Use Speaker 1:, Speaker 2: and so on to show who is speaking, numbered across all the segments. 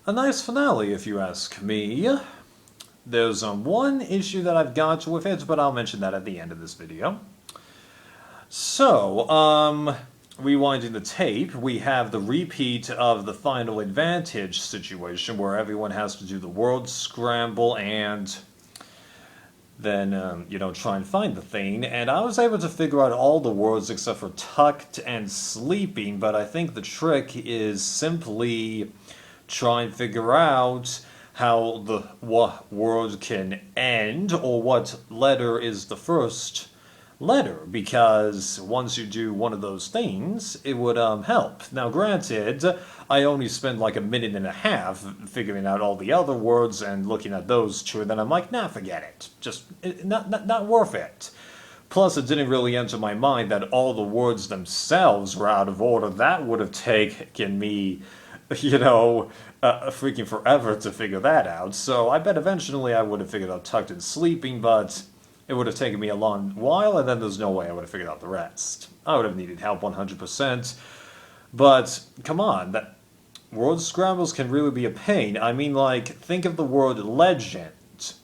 Speaker 1: A nice finale, if you ask me. There's one issue that I've got with it, but I'll mention that at the end of this video. So, rewinding the tape, we have the repeat of the Final Advantage situation where everyone has to do the world scramble and then, try and find the thing. And I was able to figure out all the words except for tucked and sleeping, but I think the trick is simply try and figure out how the word can end or what letter is the first letter, because once you do one of those things, it would help. Now, granted, I only spent like a minute and a half figuring out all the other words and looking at those two, and then I'm like, nah, forget it. Just not worth it. Plus, it didn't really enter my mind that all the words themselves were out of order. That would have taken me, freaking forever to figure that out. So I bet eventually I would have figured out tucked and sleeping, but it would have taken me a long while, and then there's no way I would have figured out the rest. I would have needed help 100%. But, come on, that word scrambles can really be a pain. I mean, like, think of the word legend,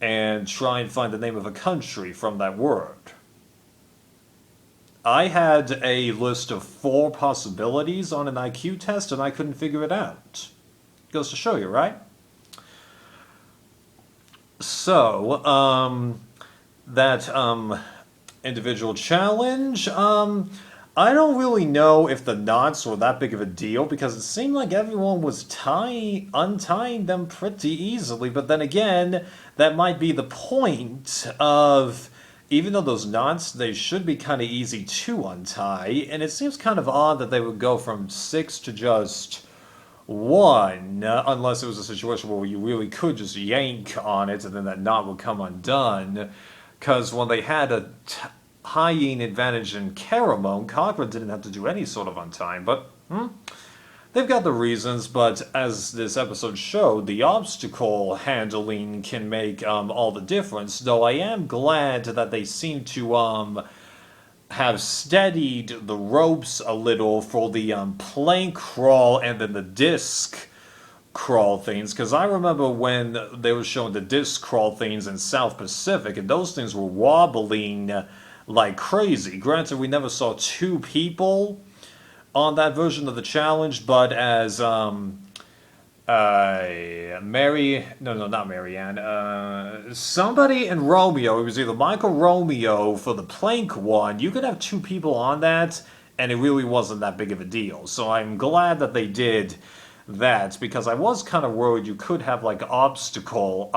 Speaker 1: and try and find the name of a country from that word. I had a list of 4 possibilities on an IQ test, and I couldn't figure it out. Goes to show you, right? So, that individual challenge, I don't really know if the knots were that big of a deal, because it seemed like everyone was untying them pretty easily, but then again, that might be the point of, even though those knots, they should be kind of easy to untie, and it seems kind of odd that they would go from 6 to just 1, unless it was a situation where you really could just yank on it and then that knot would come undone. Because when they had a tying advantage in Caramon, Cochrane didn't have to do any sort of untying, but they've got the reasons. But as this episode showed, the obstacle handling can make all the difference, though I am glad that they seem to have steadied the ropes a little for the plank crawl and then the disc crawl things, because I remember when they were showing the disc crawl things in South Pacific, and those things were wobbling like crazy. Granted, we never saw 2 people on that version of the challenge, but as somebody in Romeo, it was either Michael Romeo for the plank one, you could have 2 people on that, and it really wasn't that big of a deal. So I'm glad that they did that, because I was kind of worried you could have like obstacle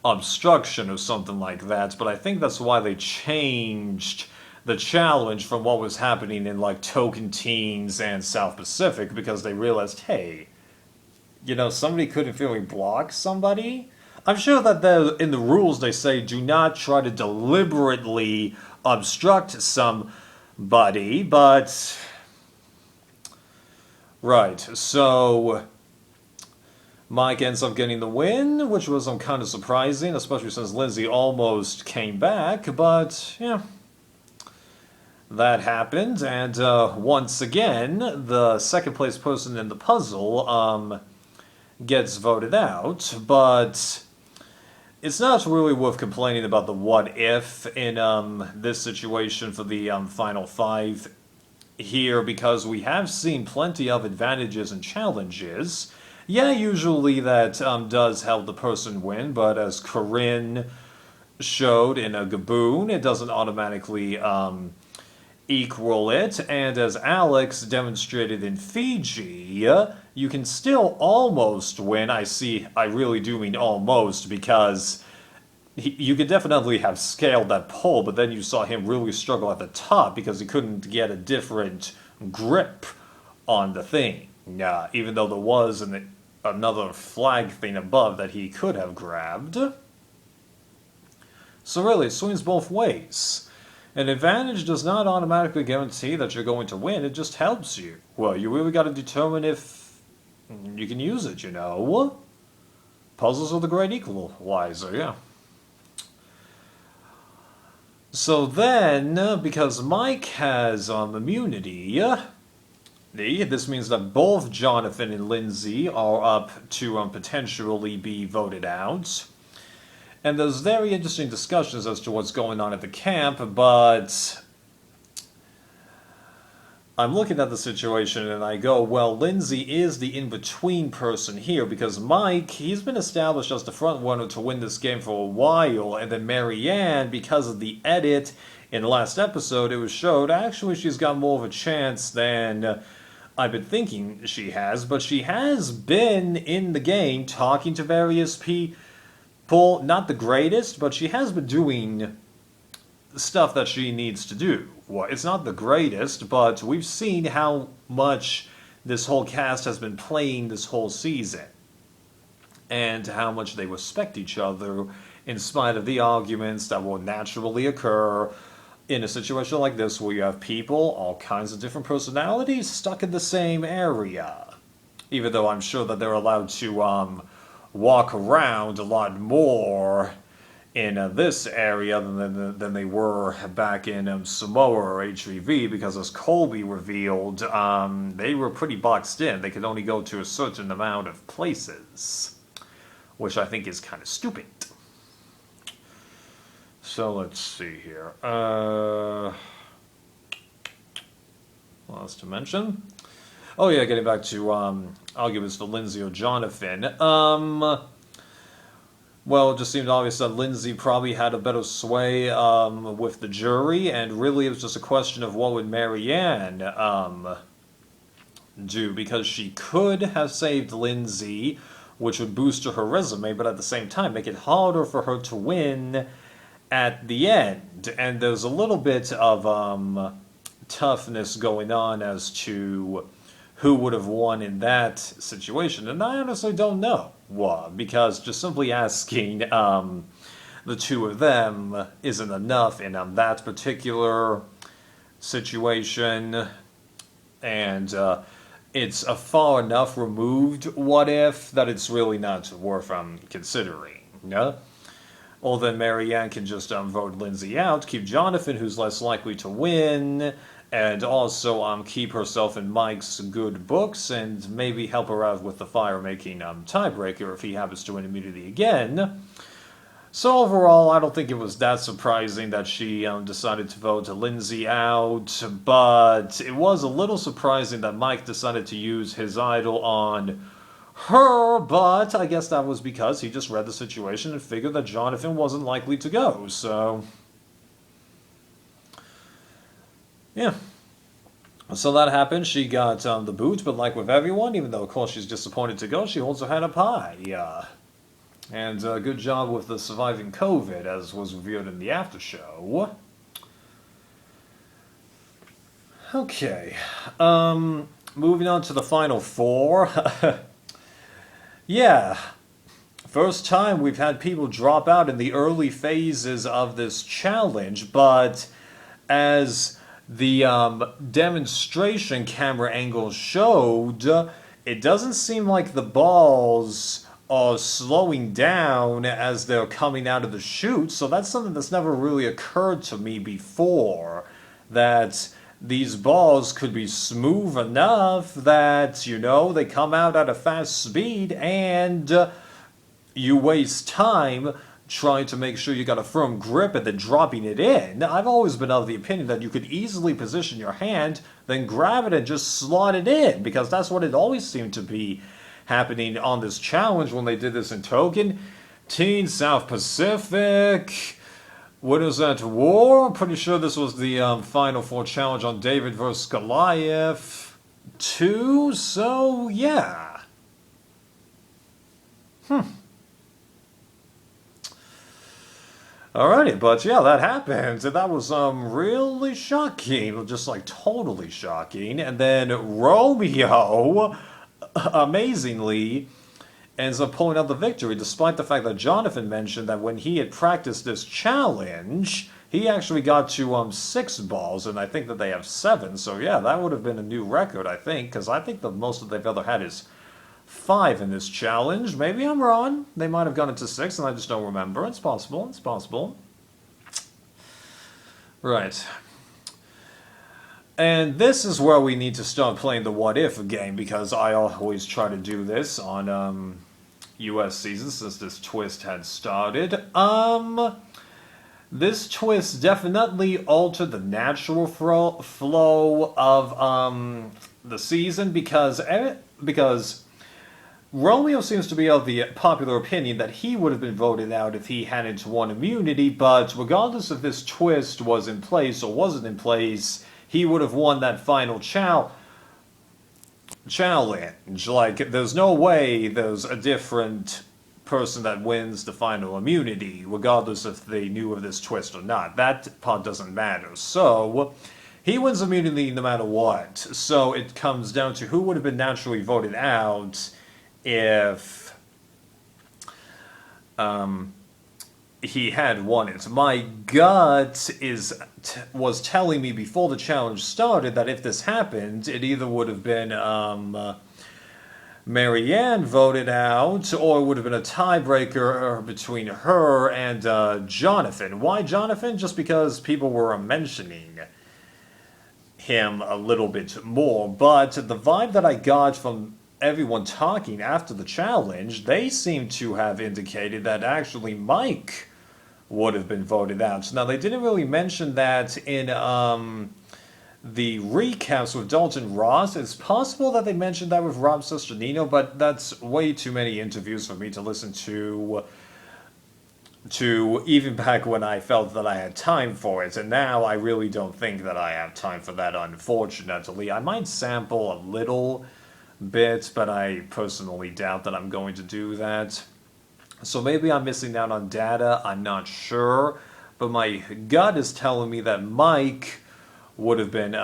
Speaker 1: obstruction or something like that, but I think that's why they changed the challenge from what was happening in like Tocantins and South Pacific, because they realized, hey, somebody couldn't really block somebody. I'm sure that in the rules they say do not try to deliberately obstruct somebody, but right, so Mike ends up getting the win, which was kind of surprising, especially since Lindsay almost came back, but yeah, that happened, and once again, the second place person in the puzzle gets voted out, but it's not really worth complaining about the what if in this situation for the final 5 here, because we have seen plenty of advantages and challenges. Yeah, usually that does help the person win, but as Corinne showed in a Gaboon, it doesn't automatically equal it, and as Alex demonstrated in Fiji, you can still almost win. I really do mean almost, because you could definitely have scaled that pole, but then you saw him really struggle at the top because he couldn't get a different grip on the thing. Even though there was another flag thing above that he could have grabbed. So really, it swings both ways. An advantage does not automatically guarantee that you're going to win, it just helps you. Well, you really got to determine if you can use it, Puzzles are the great equalizer, yeah. So then, because Mike has immunity, This means that both Jonathan and Lindsay are up to potentially be voted out. And there's very interesting discussions as to what's going on at the camp, but I'm looking at the situation and I go, well, Lindsay is the in-between person here because Mike, he's been established as the front runner to win this game for a while, and then Marianne, because of the edit in the last episode, it was showed actually she's got more of a chance than I've been thinking she has, but she has been in the game talking to various people, not the greatest, but she has been doing stuff that she needs to do. Well, it's not the greatest, but we've seen how much this whole cast has been playing this whole season, and how much they respect each other in spite of the arguments that will naturally occur in a situation like this where you have people, all kinds of different personalities, stuck in the same area. Even though I'm sure that they're allowed to walk around a lot more in this area than they were back in Samoa or HVV, because as Colby revealed, they were pretty boxed in. They could only go to a certain amount of places, which I think is kind of stupid. So let's see here. What else to mention? Oh yeah, getting back to arguments for Lindsay or Jonathan. Well, it just seemed obvious that Lindsay probably had a better sway with the jury, and really it was just a question of what would Marianne do, because she could have saved Lindsay, which would boost her resume, but at the same time make it harder for her to win at the end. And there's a little bit of toughness going on as to who would have won in that situation, and I honestly don't know. Because just simply asking the two of them isn't enough in that particular situation, and it's a far enough removed what if that it's really not worth considering. Yeah? Or then Marianne can just vote Lindsay out, keep Jonathan, who's less likely to win, and also keep herself in Mike's good books, and maybe help her out with the fire-making tiebreaker if he happens to win immunity again. So overall, I don't think it was that surprising that she decided to vote Lindsay out, but it was a little surprising that Mike decided to use his idol on her, but I guess that was because he just read the situation and figured that Jonathan wasn't likely to go, so yeah. So that happened. She got the boot, but like with everyone, even though of course she's disappointed to go, she holds her head up high. And good job with the surviving COVID, as was revealed in the after show. Okay. Moving on to the final four. Yeah. First time we've had people drop out in the early phases of this challenge, but as the demonstration camera angle showed, it doesn't seem like the balls are slowing down as they're coming out of the chute, so that's something that's never really occurred to me before, that these balls could be smooth enough that, you know, they come out at a fast speed and you waste time trying to make sure you got a firm grip and then dropping it in. I've always been of the opinion that you could easily position your hand, then grab it and just slot it in, because that's what it always seemed to be happening on this challenge when they did this in Token. Teen South Pacific, Winners at War. I'm pretty sure this was the Final Four challenge on David vs. Goliath 2, so yeah. Alrighty, but yeah, that happened, and that was really shocking, just like totally shocking. And then Romeo, amazingly, ends up pulling out the victory, despite the fact that Jonathan mentioned that when he had practiced this challenge, he actually got to 6 balls, and I think that they have 7. So yeah, that would have been a new record, I think, because I think the most that they've ever had is 5 in this challenge. Maybe I'm wrong. They might have gone into 6 and I just don't remember. It's possible. It's possible. Right. And this is where we need to start playing the what if game, because I always try to do this on US seasons since this twist had started. This twist definitely altered the natural flow of the season because Romeo seems to be of the popular opinion that he would have been voted out if he hadn't won immunity, but regardless if this twist was in place or wasn't in place, he would have won that final challenge. Like, there's no way there's a different person that wins the final immunity, regardless if they knew of this twist or not. That part doesn't matter. So, he wins immunity no matter what. So it comes down to who would have been naturally voted out if he had won it. My gut was telling me before the challenge started that if this happened, it either would have been Marianne voted out, or it would have been a tiebreaker between her and Jonathan. Why Jonathan? Just because people were mentioning him a little bit more, but the vibe that I got from everyone talking after the challenge, they seem to have indicated that actually Mike would have been voted out. Now, they didn't really mention that in the recaps with Dalton Ross. It's possible that they mentioned that with Rob Sesternino, but that's way too many interviews for me to listen to even back when I felt that I had time for it, and now I really don't think that I have time for that, unfortunately. I might sample a little bit, but I personally doubt that I'm going to do that. So maybe I'm missing out on data, I'm not sure, but my gut is telling me that Mike would have been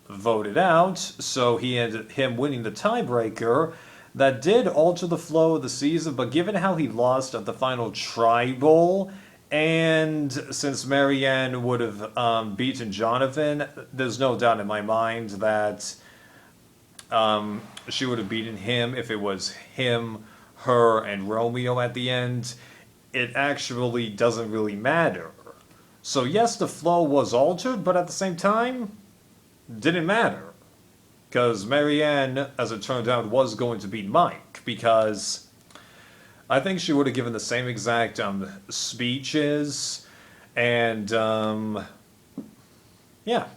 Speaker 1: voted out, so him winning the tiebreaker. That did alter the flow of the season, but given how he lost at the final tribal, and since Marianne would have beaten Jonathan, there's no doubt in my mind that she would have beaten him if it was him, her, and Romeo at the end. It actually doesn't really matter. So yes, the flow was altered, but at the same time, didn't matter. Because Marianne, as it turned out, was going to beat Mike, because I think she would have given the same exact speeches, and yeah.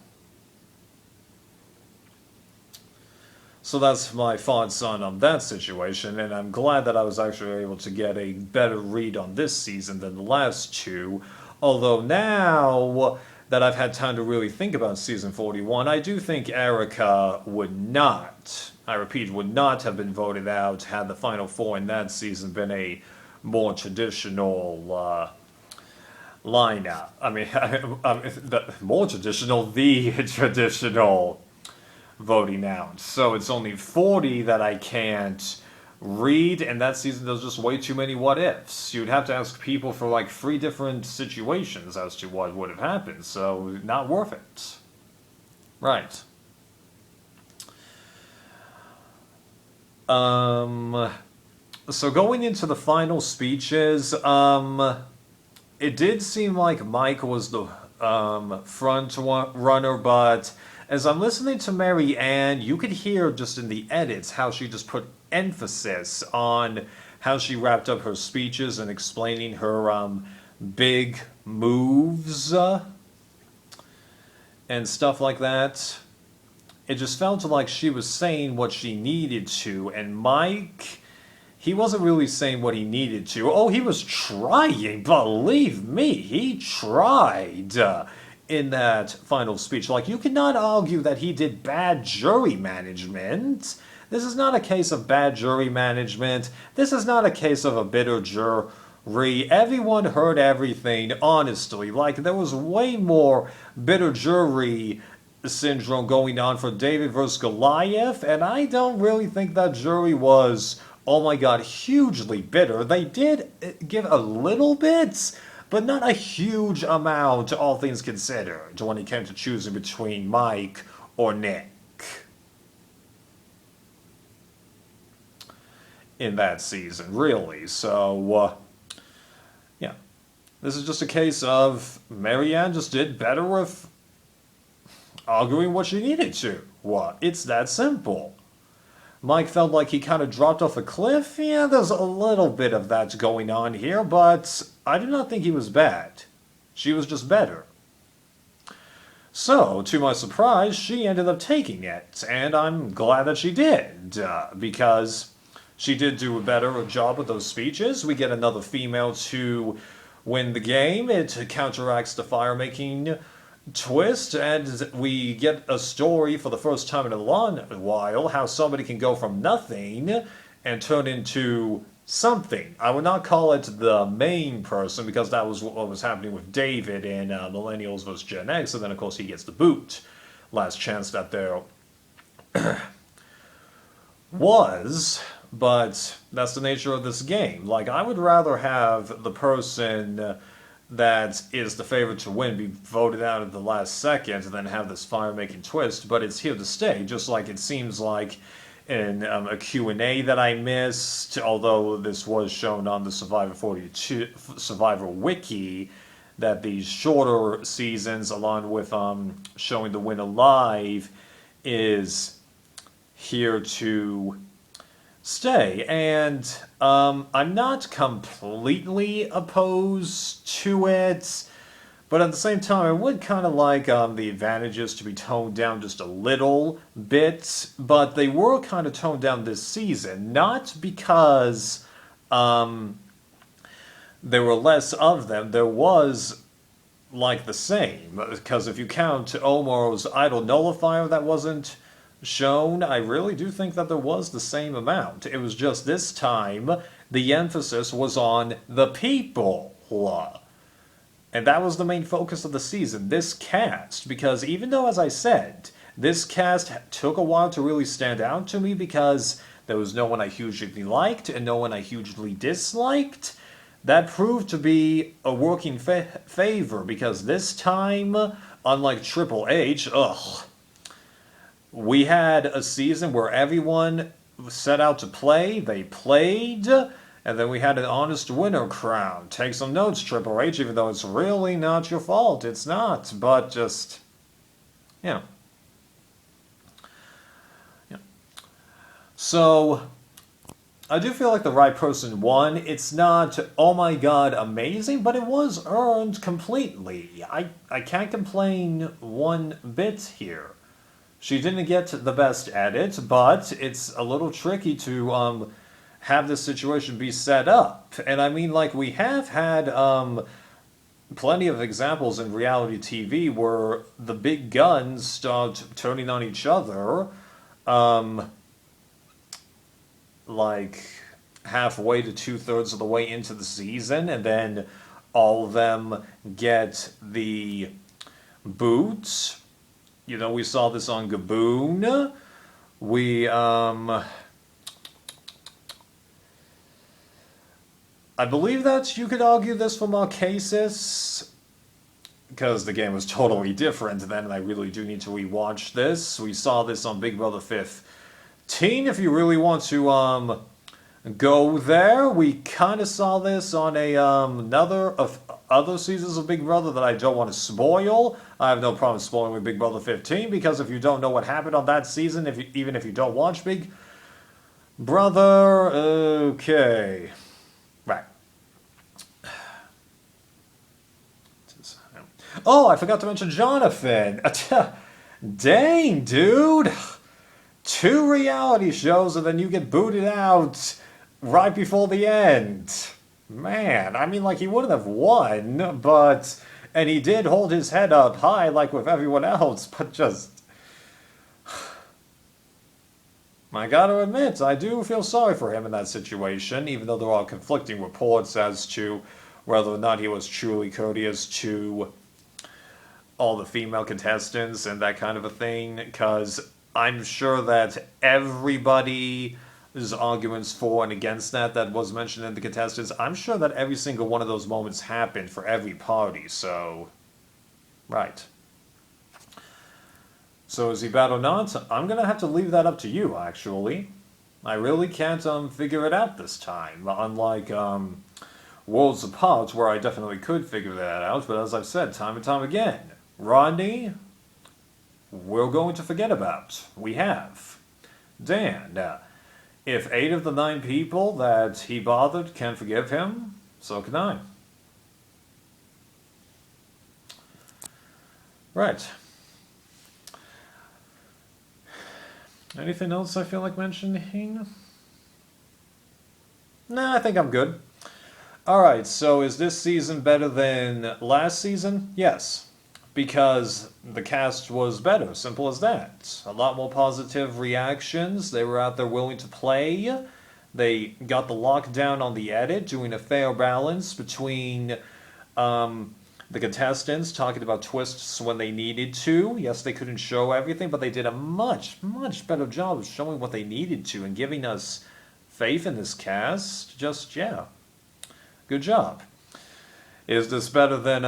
Speaker 1: So that's my thoughts on that situation, and I'm glad that I was actually able to get a better read on this season than the last two. Although now that I've had time to really think about season 41, I do think Erica would not, I repeat, would not have been voted out had the final four in that season been a more traditional lineup. I mean, the traditional voting out. So it's only 40 that I can't read, and that season there's just way too many what ifs. You'd have to ask people for like 3 different situations as to what would have happened, so not worth it. Right. So going into the final speeches, it did seem like Mike was the front runner, but as I'm listening to Marianne, you could hear just in the edits how she just put emphasis on how she wrapped up her speeches and explaining her big moves and stuff like that. It just felt like she was saying what she needed to, and Mike, he wasn't really saying what he needed to. Oh, he was trying, believe me, he tried in that final speech. Like, you cannot argue that he did bad jury management. This is not a case of bad jury management. This is not a case of a bitter jury. Everyone heard everything, honestly. Like, there was way more bitter jury syndrome going on for David versus Goliath, and I don't really think that jury was, oh my god, hugely bitter. They did give a little bit, but not a huge amount, all things considered, when it came to choosing between Mike or Nick in that season, really. So, yeah. This is just a case of Marianne just did better with arguing what she needed to. What? It's that simple. Mike felt like he kind of dropped off a cliff. Yeah, there's a little bit of that going on here, but I do not think he was bad. She was just better. So, to my surprise, she ended up taking it, and I'm glad that she did, because she did do a better job with those speeches. We get another female to win the game. It counteracts the fire-making twist, and we get a story for the first time in a long while how somebody can go from nothing and turn into something. I would not call it the main person, because that was what was happening with David in Millennials vs. Gen X, and then of course he gets the boot. Last chance that there was, but that's the nature of this game. Like, I would rather have the person that is the favorite to win be voted out at the last second than have this fire-making twist, but it's here to stay, just like it seems like in a Q&A that I missed, although this was shown on the Survivor 42 Survivor Wiki, that these shorter seasons, along with showing the winner live, is here to stay. And I'm not completely opposed to it, but at the same time, I would kind of like the advantages to be toned down just a little bit, but they were kind of toned down this season, not because there were less of them. There was like the same, because if you count Omar's Idol Nullifier that wasn't shown, I really do think that there was the same amount. It was just this time the emphasis was on the people. And that was the main focus of the season, this cast, because even though, as I said, this cast took a while to really stand out to me because there was no one I hugely liked and no one I hugely disliked, that proved to be a working favor, because this time, unlike Triple H, we had a season where everyone set out to play, they played, and then we had an honest winner crown. Take some notes, Triple H, even though it's really not your fault. It's not, but just, yeah. So, I do feel like the right person won. It's not, oh my god, amazing, but it was earned completely. I can't complain one bit here. She didn't get the best at it, but it's a little tricky to have this situation be set up. And I mean, like, we have had plenty of examples in reality TV where the big guns start turning on each other, like halfway to 2/3 of the way into the season, and then all of them get the boot. You know, we saw this on Gaboon. We, I believe that you could argue this for Marquesas, because the game was totally different then, and I really do need to rewatch this. We saw this on Big Brother 15. If you really want to go there, we kind of saw this on a another of other seasons of Big Brother that I don't want to spoil. I have no problem spoiling with Big Brother 15, because if you don't know what happened on that season, even if you don't watch Big Brother, okay. Right. Oh, I forgot to mention Jonathan. Dang, dude. 2 reality shows and then you get booted out right before the end. Man, I mean, like, he wouldn't have won, but... And he did hold his head up high like with everyone else, but just... I gotta admit, I do feel sorry for him in that situation, even though there are conflicting reports as to whether or not he was truly courteous to all the female contestants and that kind of a thing, because I'm sure that everybody's arguments for and against that was mentioned in the contestants, I'm sure that every single one of those moments happened for every party, so... Right. So is he bad or not? I'm gonna have to leave that up to you, actually. I really can't figure it out this time, unlike Worlds Apart, where I definitely could figure that out, but as I've said time and time again, Rodney, we're going to forget about. We have. Dan, if 8 of the 9 people that he bothered can forgive him, so can I. Right. Anything else I feel like mentioning? Nah, I think I'm good. Alright, so is this season better than last season? Yes. Because the cast was better, simple as that. A lot more positive reactions, they were out there willing to play. They got the lockdown on the edit, doing a fair balance between the contestants talking about twists when they needed to. Yes, they couldn't show everything, but they did a much, much better job of showing what they needed to and giving us faith in this cast. Just, yeah. Good job. Is this better than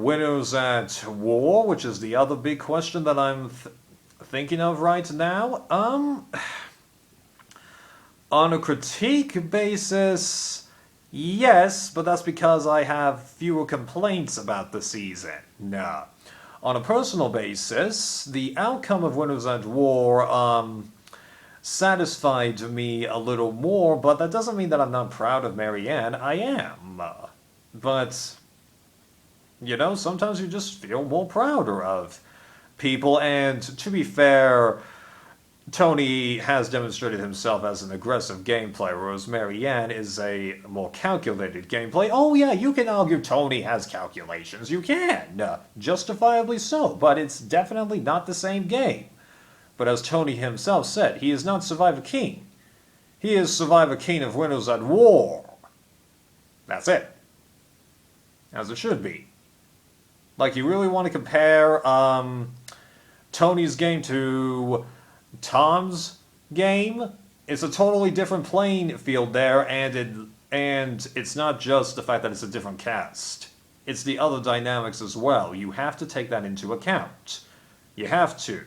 Speaker 1: Winners at War, which is the other big question that I'm thinking of right now? On a critique basis, yes, but that's because I have fewer complaints about the season. No. On a personal basis, the outcome of Winners at War satisfied me a little more, but that doesn't mean that I'm not proud of Marianne. I am. But, you know, sometimes you just feel more prouder of people, and to be fair, Tony has demonstrated himself as an aggressive game player, whereas Marianne is a more calculated gameplay. Oh yeah, you can argue Tony has calculations. You can. Justifiably so, but it's definitely not the same game. But as Tony himself said, he is not Survivor King. He is Survivor King of Winners at War. That's it. As it should be. Like, you really want to compare Tony's game to Tom's game? It's a totally different playing field there, and it's not just the fact that it's a different cast. It's the other dynamics as well. You have to take that into account. You have to.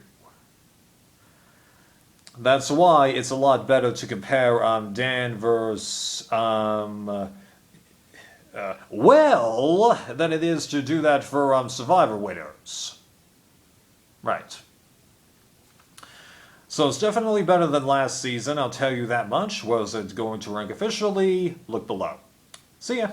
Speaker 1: That's why it's a lot better to compare Dan versus well, than it is to do that for Survivor winners. Right. So it's definitely better than last season, I'll tell you that much. Was it going to rank officially? Look below. See ya.